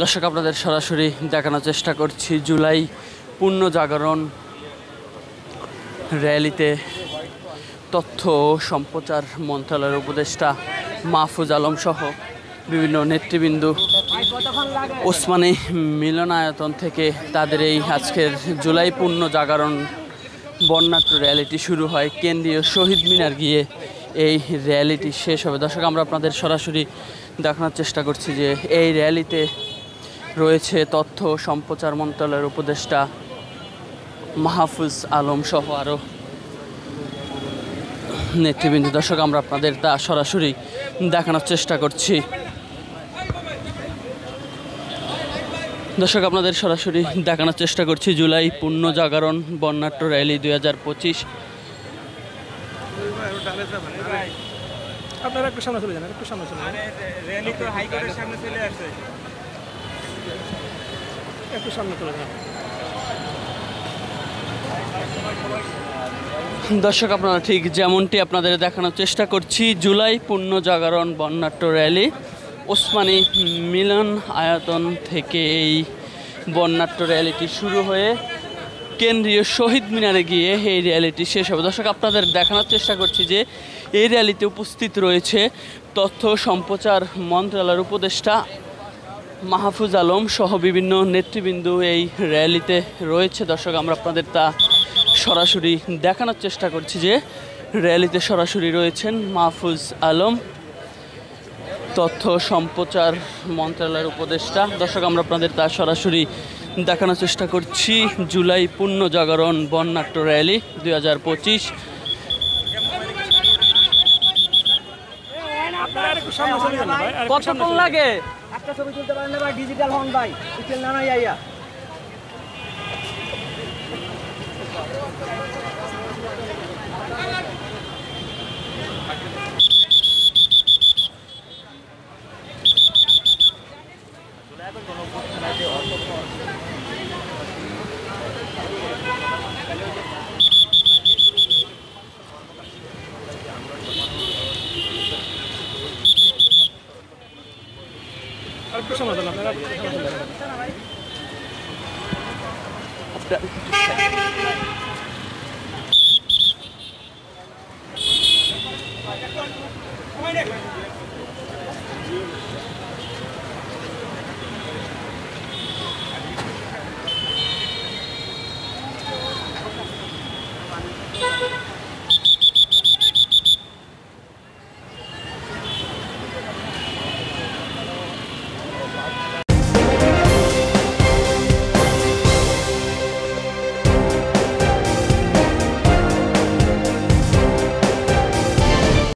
দর্শক আপনাদের সরাসরি দেখানোর চেষ্টা করছি জুলাই পূর্ণ জাগরণ র্যালিতে তথ্য ও সম্প্রচার মন্ত্রণালয়ের উপদেষ্টা মাহফুজ আলম সহ বিভিন্ন নেতৃবৃন্দ ওসমানী মিলনায়তন থেকে তাদের এই আজকের জুলাই পূর্ণ জাগরণ বর্ণাঢ্য র্যালিটি শুরু হয়। কেন্দ্রীয় শহীদ মিনার গিয়ে এই র্যালিটি শেষ হবে। দর্শক আমরা আপনাদের সরাসরি দেখানোর চেষ্টা করছি যে এই র্যালিতে রয়েছে তথ্য সম্প্রচার মন্ত্রণালয়ের উপদেষ্টা মাহফুজ আলম সহ আরও নেতৃবৃন্দ। দর্শক আমরা আপনাদের তা সরাসরি দেখানোর চেষ্টা করছি। দর্শক আপনাদের সরাসরি দেখানোর চেষ্টা করছি জুলাই পূর্ণ জাগরণ বর্ণাঢ্য র্যালি 2025। আপনারা একটু সামনে চলে যান, একটু সামনে চলে যান। র্যালি তো হাইকোর্টের সামনে চলে আসছে, একটু সামনে চলে যান। দর্শক আপনারা ঠিক যেমনটি আপনাদের দেখানোর চেষ্টা করছি জুলাই পূর্ণ জাগরণ বর্ণাঢ্য র্যালি ওসমানী মিলন আয়তন থেকে এই বর্ণাঢ্য র্যালিটি শুরু হয়ে কেন্দ্রীয় শহীদ মিনারে গিয়ে এই র্যালিটি শেষ হবে। দর্শক আপনাদের দেখানোর চেষ্টা করছি যে এই র্যালিতে উপস্থিত রয়েছে তথ্য সম্প্রচার মন্ত্রণালয়ের উপদেষ্টা মাহফুজ আলম সহ বিভিন্ন নেতৃবৃন্দ এই র্যালিতে রয়েছে। দর্শক আমরা আপনাদের তা সরাসরি দেখানোর চেষ্টা করছি যে র্যালিতে সরাসরি রয়েছেন মাহফুজ আলম, তথ্য সম্প্রচার মন্ত্রণালয়ের উপদেষ্টা। দর্শক আমরা আপনাদের তা সরাসরি দেখানোর চেষ্টা করছি জুলাই পূর্ণ জাগরণ বর্ণাঢ্য র্যালি 2025। আপনারা একটু সামনে চলে যান ভাই। আর কতক্ষণ লাগে? একটা ছবি তুলতে পারেন না ভাই, ডিজিটাল হন ভাই, ডিজিটাল না নাই আইয়া। আর একটু সামনে চলে যান, আপনারা একটু সামনে চলে যান।